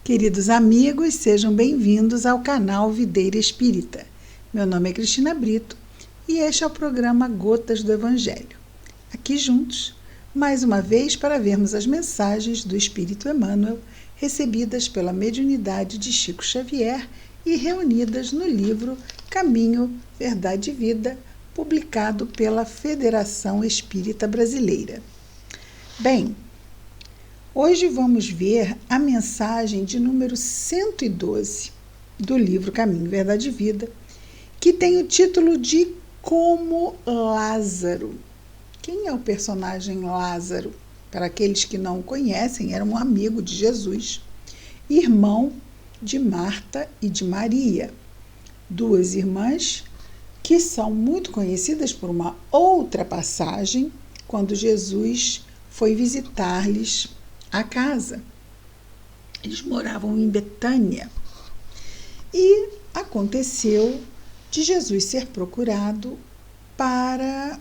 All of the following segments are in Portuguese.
Queridos amigos, sejam bem-vindos ao canal Videira Espírita. Meu nome é Cristina Brito e este é o programa Gotas do Evangelho. Aqui juntos, mais uma vez, para vermos as mensagens do Espírito Emmanuel recebidas pela mediunidade de Chico Xavier e reunidas no livro Caminho, Verdade e Vida, publicado pela Federação Espírita Brasileira. Bem, hoje vamos ver a mensagem de número 112 do livro Caminho, Verdade e Vida, que tem o título de Como Lázaro. Quem é o personagem Lázaro? Para aqueles que não o conhecem, era um amigo de Jesus, irmão de Marta e de Maria, duas irmãs que são muito conhecidas por uma outra passagem, quando Jesus foi visitar-lhes a casa. Eles moravam em Betânia e aconteceu de Jesus ser procurado para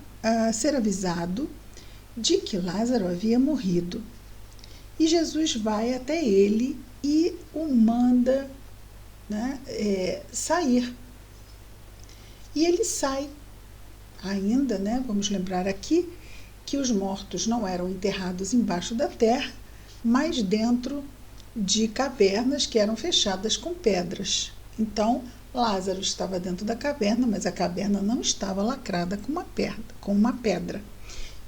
ser avisado de que Lázaro havia morrido. E Jesus vai até ele e o manda sair. E ele sai ainda, vamos lembrar aqui, que os mortos não eram enterrados embaixo da terra, mas dentro de cavernas que eram fechadas com pedras. Então, Lázaro estava dentro da caverna, mas a caverna não estava lacrada com uma pedra.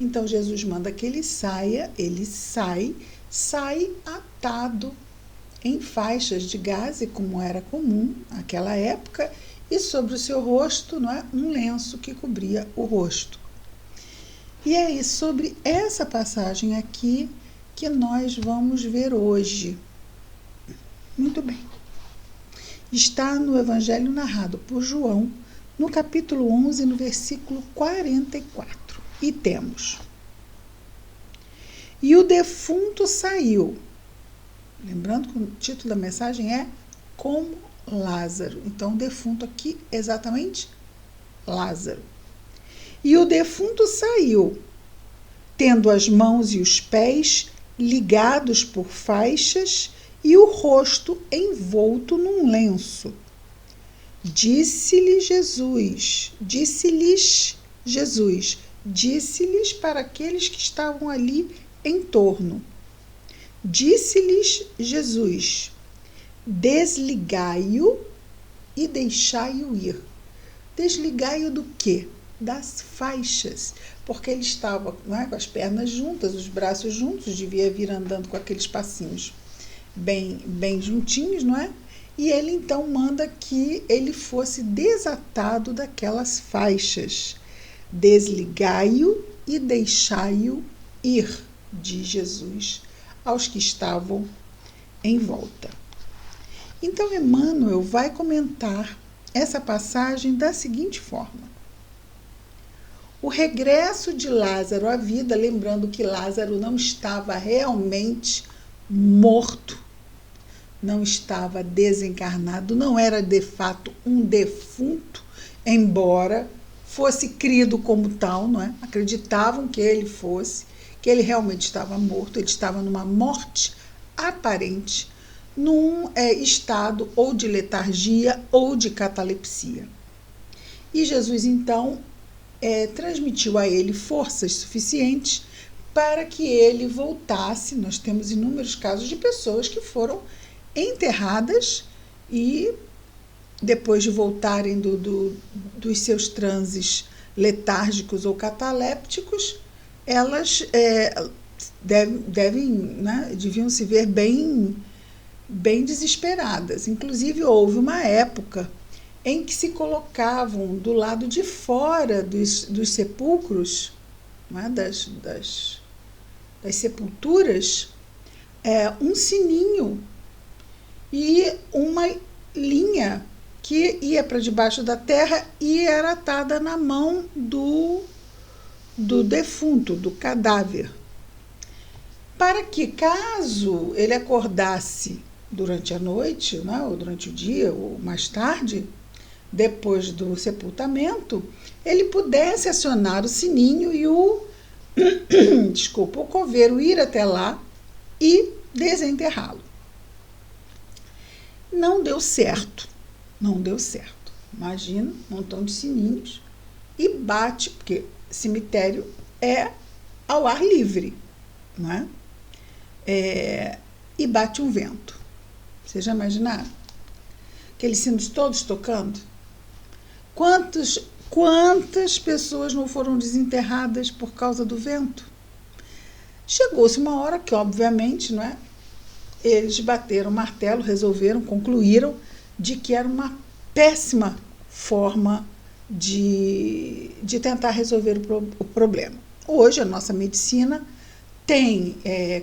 Então, Jesus manda que ele saia, ele sai atado em faixas de gaze, como era comum naquela época, e sobre o seu rosto, um lenço que cobria o rosto. E é sobre essa passagem aqui que nós vamos ver hoje. Muito bem. Está no Evangelho narrado por João, no capítulo 11, no versículo 44. E temos: E o defunto saiu. Lembrando que o título da mensagem é Como Lázaro. Então, o defunto aqui é exatamente Lázaro. E o defunto saiu, tendo as mãos e os pés ligados por faixas e o rosto envolto num lenço. Disse-lhes para aqueles que estavam ali em torno. Disse-lhes Jesus: desligai-o e deixai-o ir. Desligai-o do quê? Das faixas, porque ele estava com as pernas juntas, os braços juntos, devia vir andando com aqueles passinhos bem juntinhos, E ele então manda que ele fosse desatado daquelas faixas. Desligai-o e deixai-o ir, diz Jesus aos que estavam em volta. Então, Emmanuel vai comentar essa passagem da seguinte forma: o regresso de Lázaro à vida, lembrando que Lázaro não estava realmente morto, não estava desencarnado, não era de fato um defunto, embora fosse crido como tal, Acreditavam que ele realmente estava morto, ele estava numa morte aparente, num estado ou de letargia ou de catalepsia. E Jesus, então, transmitiu a ele forças suficientes para que ele voltasse. Nós temos inúmeros casos de pessoas que foram enterradas e, depois de voltarem dos seus transes letárgicos ou catalépticos, elas deviam se ver bem desesperadas. Inclusive, houve uma época em que se colocavam do lado de fora dos sepulcros, das sepulturas, um sininho e uma linha que ia para debaixo da terra e era atada na mão do defunto, do cadáver, para que, caso ele acordasse durante a noite, ou durante o dia, ou mais tarde, depois do sepultamento, ele pudesse acionar o sininho e o coveiro ir até lá e desenterrá-lo. Não deu certo. Não deu certo. Imagina, um montão de sininhos e bate, porque cemitério é ao ar livre, não é? E bate um vento. Vocês já imaginaram? Aqueles sinos todos tocando? Quantas pessoas não foram desenterradas por causa do vento? Chegou-se uma hora que, obviamente, não é? Eles bateram o martelo, resolveram, concluíram de que era uma péssima forma de tentar resolver o problema. Hoje, a nossa medicina tem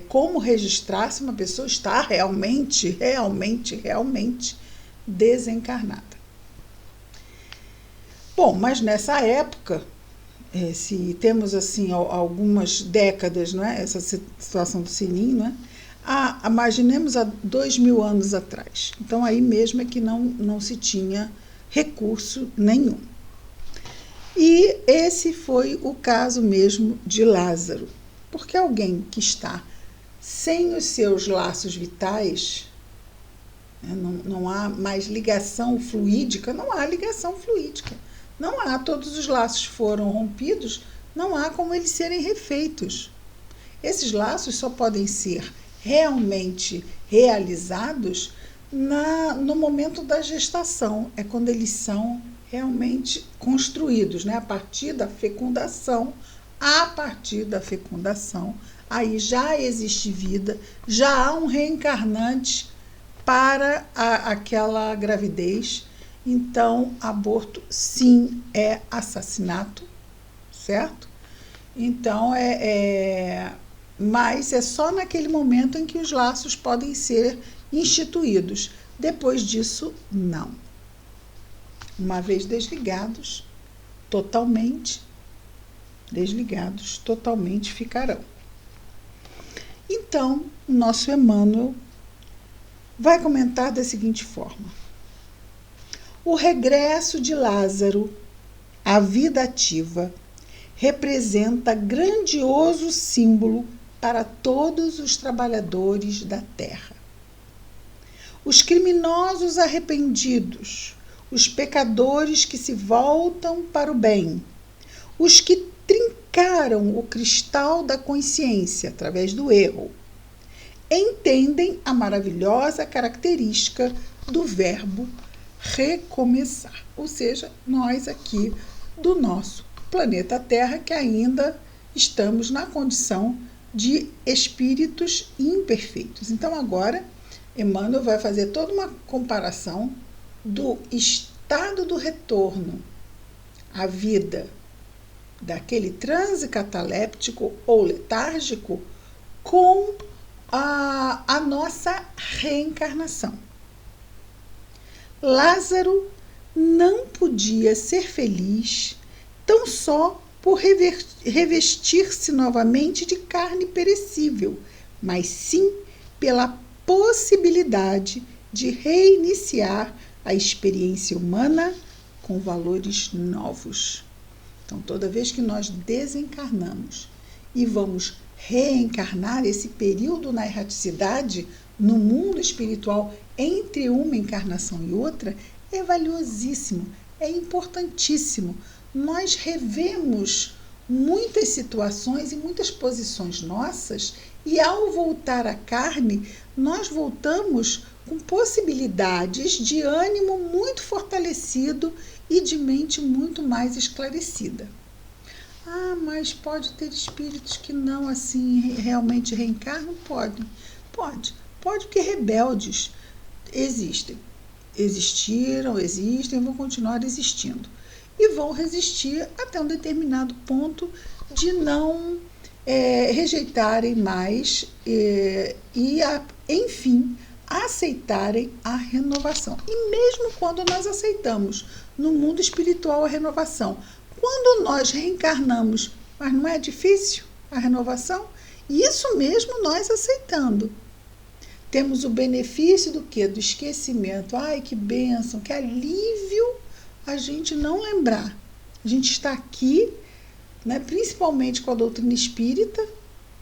como registrar se uma pessoa está realmente desencarnada. Bom, mas nessa época, se temos assim algumas décadas, não é? Essa situação do sininho, não é? Imaginemos há 2000 anos atrás. Então, aí mesmo é que não se tinha recurso nenhum. E esse foi o caso mesmo de Lázaro. Porque alguém que está sem os seus laços vitais, não há mais ligação fluídica, não há ligação fluídica. Não há, todos os laços foram rompidos, não há como eles serem refeitos. Esses laços só podem ser realmente realizados no momento da gestação, é quando eles são realmente construídos, né? A partir da fecundação, aí já existe vida, já há um reencarnante para aquela gravidez. Então, aborto, sim, é assassinato, certo? Então, mas é só naquele momento em que os laços podem ser instituídos. Depois disso, não. Uma vez desligados totalmente ficarão. Então, o nosso Emmanuel vai comentar da seguinte forma: o regresso de Lázaro à vida ativa representa grandioso símbolo para todos os trabalhadores da terra. Os criminosos arrependidos, os pecadores que se voltam para o bem, os que trincaram o cristal da consciência através do erro, entendem a maravilhosa característica do verbo recomeçar, ou seja, nós aqui do nosso planeta Terra, que ainda estamos na condição de espíritos imperfeitos. Então, agora, Emmanuel vai fazer toda uma comparação do estado do retorno à vida daquele transe cataléptico ou letárgico com a nossa reencarnação. Lázaro não podia ser feliz tão só por revestir-se novamente de carne perecível, mas sim pela possibilidade de reiniciar a experiência humana com valores novos. Então, toda vez que nós desencarnamos e vamos reencarnar, esse período na erraticidade, no mundo espiritual, entre uma encarnação e outra, é valiosíssimo, é importantíssimo. Nós revemos muitas situações e muitas posições nossas, e ao voltar à carne, nós voltamos com possibilidades de ânimo muito fortalecido e de mente muito mais esclarecida. Mas pode ter espíritos que não assim realmente reencarnam? Pode porque rebeldes existiram, existem, vão continuar existindo. E vão resistir até um determinado ponto de não rejeitarem mais enfim, aceitarem a renovação. E mesmo quando nós aceitamos no mundo espiritual a renovação, quando nós reencarnamos, mas não é difícil a renovação? Isso mesmo nós aceitando. Temos o benefício do quê? Do esquecimento. Ai, que bênção, que alívio a gente não lembrar. A gente está aqui, né, principalmente com a doutrina espírita,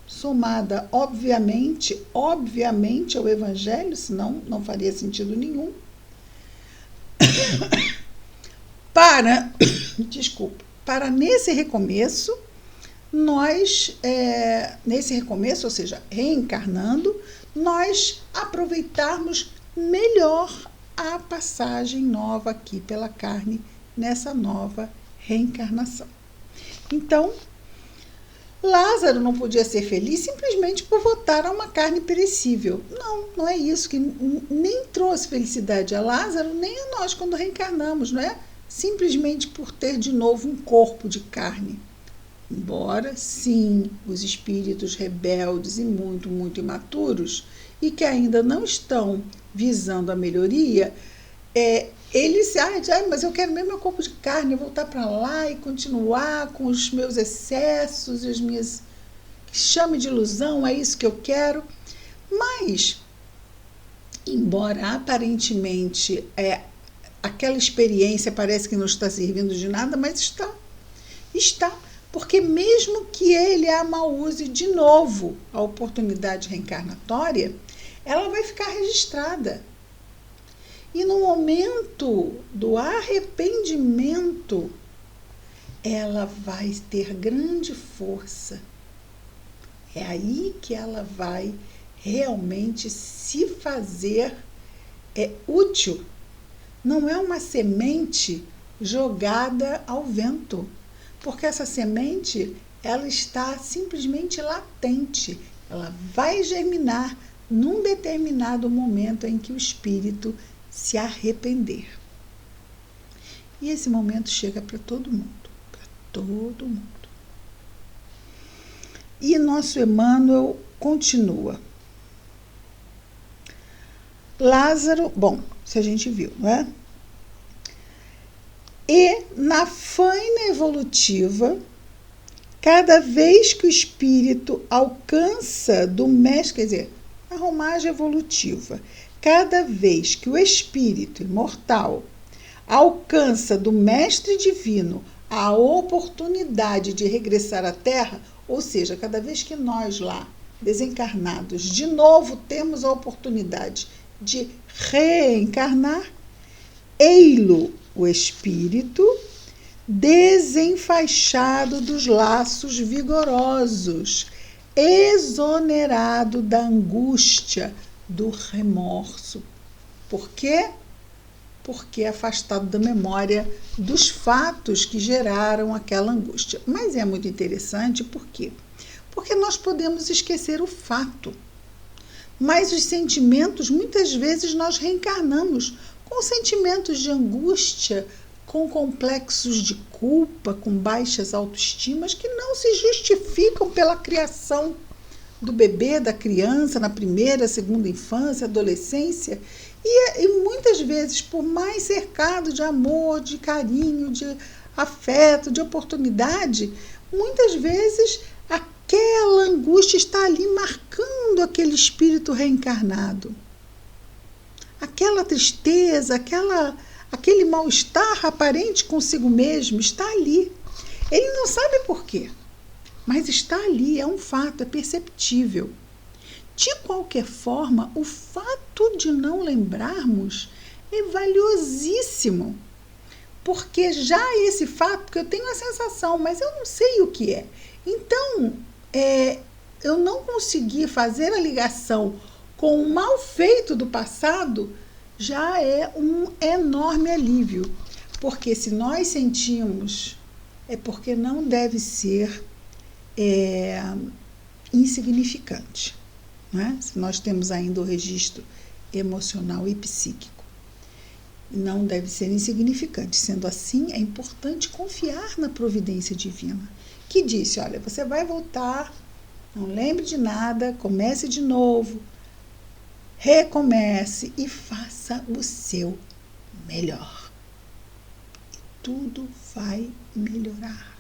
somada, obviamente ao Evangelho, senão não faria sentido nenhum, para nesse recomeço, ou seja, reencarnando, nós aproveitarmos melhor a passagem nova aqui pela carne, nessa nova reencarnação. Então, Lázaro não podia ser feliz simplesmente por voltar a uma carne perecível. Não é isso, que nem trouxe felicidade a Lázaro, nem a nós quando reencarnamos, não é? Simplesmente por ter de novo um corpo de carne. Embora, sim, os espíritos rebeldes e muito, muito imaturos, e que ainda não estão visando a melhoria, eles mas eu quero mesmo meu corpo de carne, voltar para lá e continuar com os meus excessos e as minhas... Chame de ilusão, é isso que eu quero. Mas, embora aparentemente aquela experiência parece que não está servindo de nada, mas está, porque mesmo que ele a mal use de novo a oportunidade reencarnatória, ela vai ficar registrada. E no momento do arrependimento, ela vai ter grande força. É aí que ela vai realmente se fazer útil. Não é uma semente jogada ao vento, porque essa semente, ela está simplesmente latente. Ela vai germinar num determinado momento em que o espírito se arrepender. E esse momento chega para todo mundo, E nosso Emmanuel continua. Lázaro, se a gente viu, não é? E na faina evolutiva, cada vez que o espírito alcança do mestre, quer dizer, a romagem evolutiva, cada vez que o espírito imortal alcança do mestre divino a oportunidade de regressar à Terra, ou seja, cada vez que nós lá, desencarnados, de novo temos a oportunidade de reencarnar, ei-lo o espírito desenfaixado dos laços vigorosos, exonerado da angústia, do remorso. Por quê? Porque é afastado da memória dos fatos que geraram aquela angústia. Mas é muito interessante, por quê? Porque nós podemos esquecer o fato, mas os sentimentos, muitas vezes nós reencarnamos com sentimentos de angústia, com complexos de culpa, com baixas autoestimas que não se justificam pela criação do bebê, da criança, na primeira, segunda infância, adolescência, e muitas vezes, por mais cercado de amor, de carinho, de afeto, de oportunidade, muitas vezes aquela angústia está ali marcando aquele espírito reencarnado. Aquela tristeza, aquele mal-estar aparente consigo mesmo está ali. Ele não sabe por quê, mas está ali, é um fato, é perceptível. De qualquer forma, o fato de não lembrarmos é valiosíssimo, porque já esse fato, que eu tenho a sensação, mas eu não sei o que é. Então, eu não consegui fazer a ligação com o mal feito do passado, já é um enorme alívio, porque se nós sentimos, é porque não deve ser insignificante, não é? Se nós temos ainda o registro emocional e psíquico, não deve ser insignificante. Sendo assim, é importante confiar na providência divina, que disse, olha, você vai voltar, não lembre de nada, comece de novo, recomece e faça o seu melhor. E tudo vai melhorar.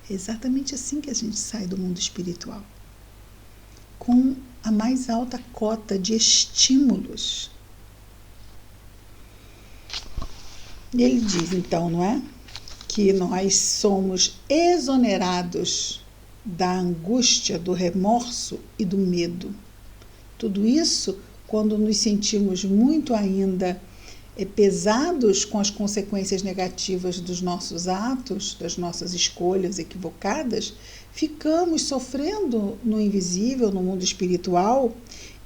É exatamente assim que a gente sai do mundo espiritual, com a mais alta cota de estímulos. Ele diz, então, não é? Que nós somos exonerados da angústia, do remorso e do medo. Tudo isso, quando nos sentimos muito ainda pesados com as consequências negativas dos nossos atos, das nossas escolhas equivocadas, ficamos sofrendo no invisível, no mundo espiritual,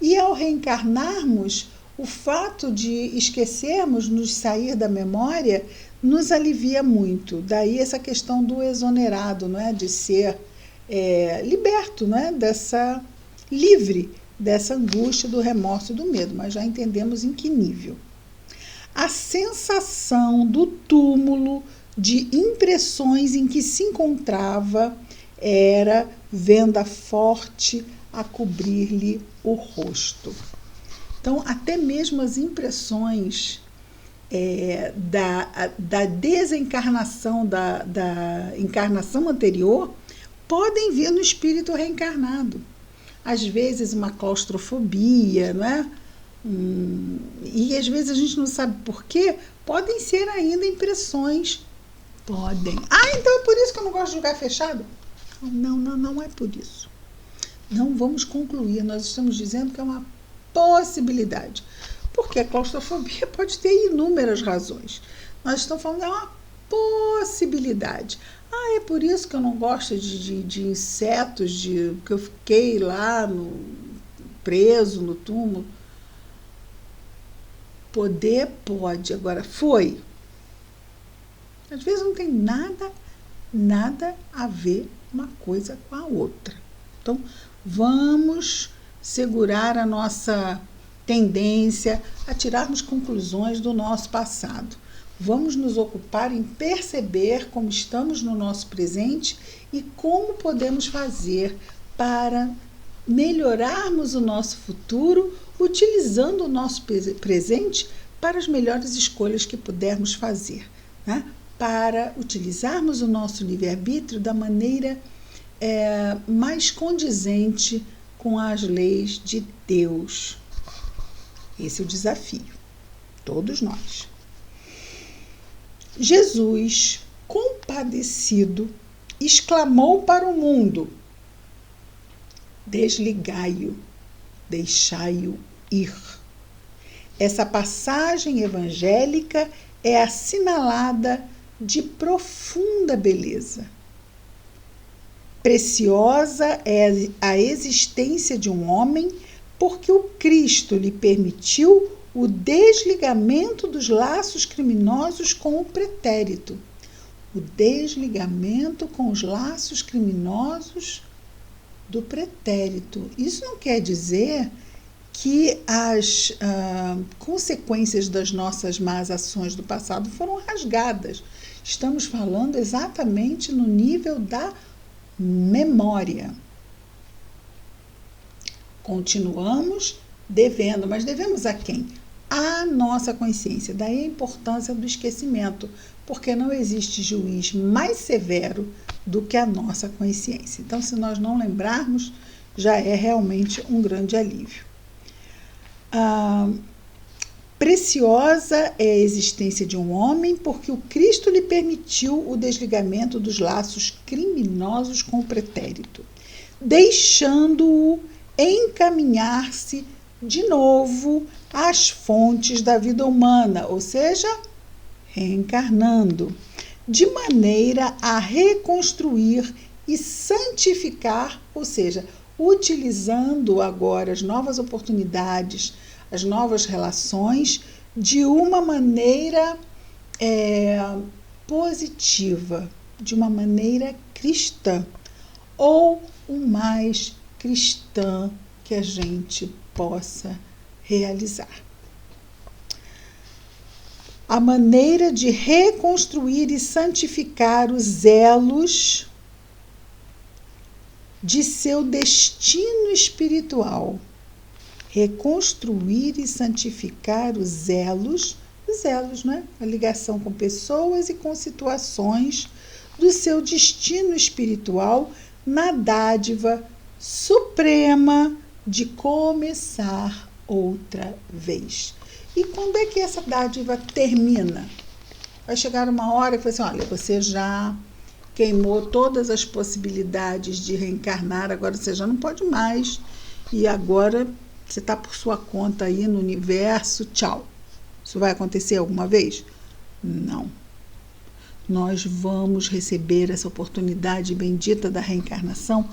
e ao reencarnarmos, o fato de esquecermos, nos sair da memória, nos alivia muito. Daí essa questão do exonerado, não é? De ser liberto, não é? Livre dessa angústia, do remorso e do medo, mas já entendemos em que nível. A sensação do túmulo de impressões em que se encontrava era venda forte a cobrir-lhe o rosto. Então, até mesmo as impressões da desencarnação, da encarnação anterior, podem vir no espírito reencarnado. Às vezes uma claustrofobia, não é? E às vezes a gente não sabe por quê, podem ser ainda impressões. Podem. Então é por isso que eu não gosto de lugar fechado? Não é por isso. Não vamos concluir, nós estamos dizendo que é uma possibilidade. Porque a claustrofobia pode ter inúmeras razões. Nós estamos falando que é uma possibilidade. É por isso que eu não gosto de insetos, que eu fiquei lá preso no túmulo. Poder pode, agora foi. Às vezes não tem nada a ver uma coisa com a outra. Então, vamos segurar a nossa tendência a tirarmos conclusões do nosso passado. Vamos nos ocupar em perceber como estamos no nosso presente e como podemos fazer para melhorarmos o nosso futuro, utilizando o nosso presente para as melhores escolhas que pudermos fazer, né? Para utilizarmos o nosso livre-arbítrio da maneira mais condizente com as leis de Deus. Esse é o desafio, todos nós. Jesus, compadecido, exclamou para o mundo: desligai-o, deixai-o ir. Essa passagem evangélica é assinalada de profunda beleza. Preciosa é a existência de um homem, porque o Cristo lhe permitiu o desligamento dos laços criminosos com o pretérito. O desligamento com os laços criminosos do pretérito. Isso não quer dizer que as consequências das nossas más ações do passado foram rasgadas. Estamos falando exatamente no nível da memória. Continuamos devendo, mas devemos a quem? A nossa consciência. Daí a importância do esquecimento, porque não existe juiz mais severo do que a nossa consciência. Então, se nós não lembrarmos, já é realmente um grande alívio. Preciosa é a existência de um homem, porque o Cristo lhe permitiu o desligamento dos laços criminosos com o pretérito, deixando-o encaminhar-se de novo às fontes da vida humana, ou seja, reencarnando, de maneira a reconstruir e santificar, ou seja, utilizando agora as novas oportunidades, as novas relações, de uma maneira positiva, de uma maneira cristã, ou o mais cristã que a gente possa realizar. A maneira de reconstruir e santificar os elos de seu destino espiritual. Reconstruir e santificar os elos, né? A ligação com pessoas e com situações do seu destino espiritual na dádiva suprema de começar outra vez. E quando é que essa dádiva termina? Vai chegar uma hora que você olha, você já queimou todas as possibilidades de reencarnar, agora você já não pode mais. E agora você está por sua conta aí no universo, tchau. Isso vai acontecer alguma vez? Não. Nós vamos receber essa oportunidade bendita da reencarnação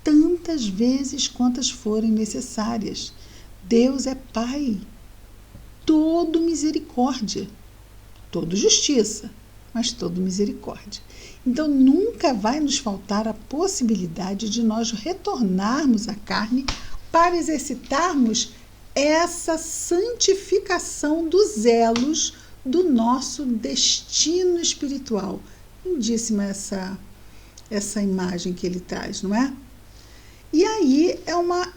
tantas vezes quantas forem necessárias. Deus é Pai, todo misericórdia, todo justiça, mas todo misericórdia. Então, nunca vai nos faltar a possibilidade de nós retornarmos à carne para exercitarmos essa santificação dos elos do nosso destino espiritual. Lindíssima essa imagem que ele traz, não é? E aí é uma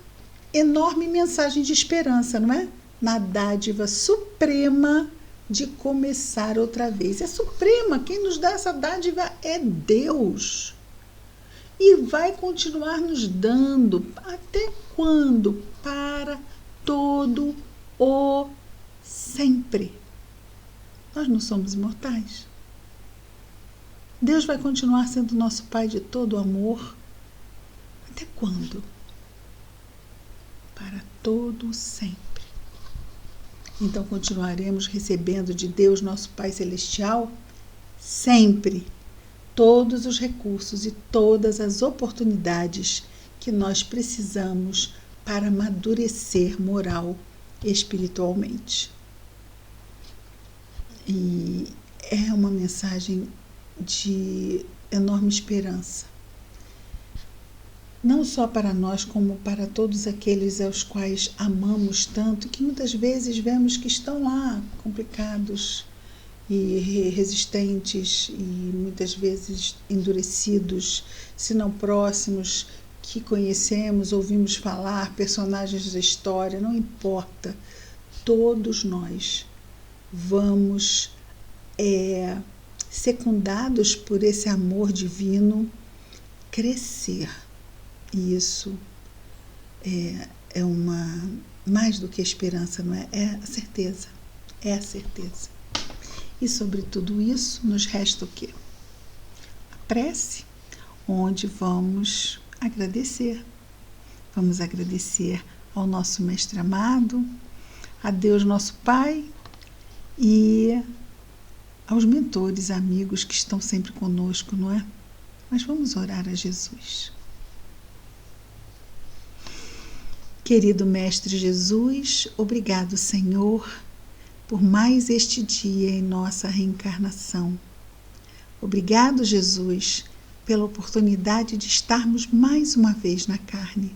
enorme mensagem de esperança, não é? Na dádiva suprema de começar outra vez. É suprema, quem nos dá essa dádiva é Deus. E vai continuar nos dando, até quando? Para todo o sempre. Nós não somos imortais. Deus vai continuar sendo nosso Pai de todo amor. Até quando? Para todo o sempre. Então continuaremos recebendo de Deus, nosso Pai Celestial, sempre todos os recursos e todas as oportunidades que nós precisamos para amadurecer moral e espiritualmente. E é uma mensagem de enorme esperança. Não só para nós, como para todos aqueles aos quais amamos tanto, que muitas vezes vemos que estão lá, complicados e resistentes, e muitas vezes endurecidos, se não próximos, que conhecemos, ouvimos falar, personagens da história, não importa. Todos nós vamos secundados por esse amor divino, crescer. E isso é uma mais do que esperança, não é? É a certeza. É a certeza. E sobre tudo isso, nos resta o quê? A prece, onde vamos agradecer. Vamos agradecer ao nosso Mestre amado, a Deus nosso Pai e aos mentores, amigos que estão sempre conosco, não é? Mas vamos orar a Jesus. Querido Mestre Jesus, obrigado, Senhor, por mais este dia em nossa reencarnação. Obrigado, Jesus, pela oportunidade de estarmos mais uma vez na carne,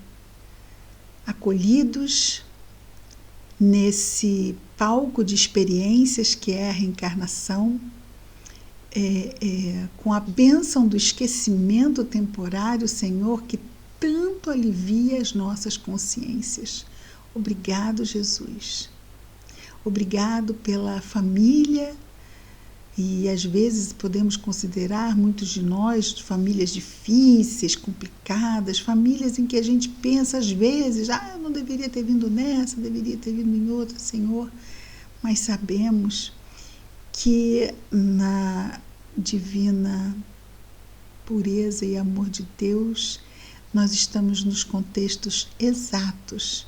acolhidos nesse palco de experiências que é a reencarnação, com a bênção do esquecimento temporário, Senhor, que tanto alivia as nossas consciências. Obrigado, Jesus. Obrigado pela família, e às vezes podemos considerar, muitos de nós, famílias difíceis, complicadas, famílias em que a gente pensa às vezes, eu não deveria ter vindo nessa, deveria ter vindo em outra, Senhor. Mas sabemos que na divina pureza e amor de Deus, nós estamos nos contextos exatos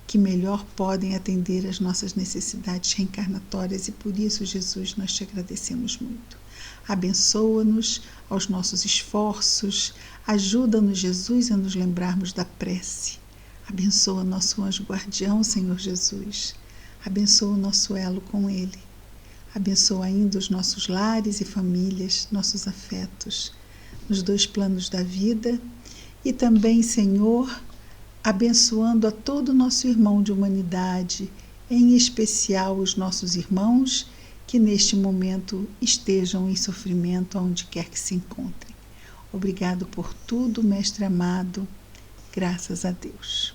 que melhor podem atender às nossas necessidades reencarnatórias, e por isso, Jesus, nós te agradecemos muito. Abençoa-nos aos nossos esforços, ajuda-nos, Jesus, a nos lembrarmos da prece. Abençoa nosso anjo guardião, Senhor Jesus. Abençoa o nosso elo com Ele. Abençoa ainda os nossos lares e famílias, nossos afetos, nos dois planos da vida. E também, Senhor, abençoando a todo o nosso irmão de humanidade, em especial os nossos irmãos que neste momento estejam em sofrimento aonde quer que se encontrem. Obrigado por tudo, Mestre amado. Graças a Deus.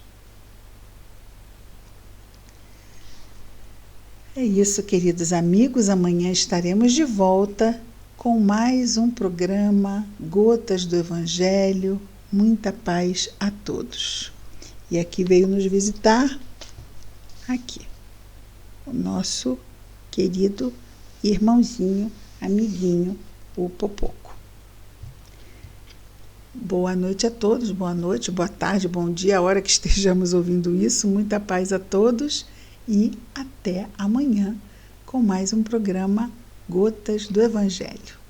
É isso, queridos amigos. Amanhã estaremos de volta com mais um programa Gotas do Evangelho. Muita paz a todos. E aqui veio nos visitar, aqui, o nosso querido irmãozinho, amiguinho, o Popoco. Boa noite a todos, boa noite, boa tarde, bom dia, a hora que estejamos ouvindo isso. Muita paz a todos e até amanhã com mais um programa Gotas do Evangelho.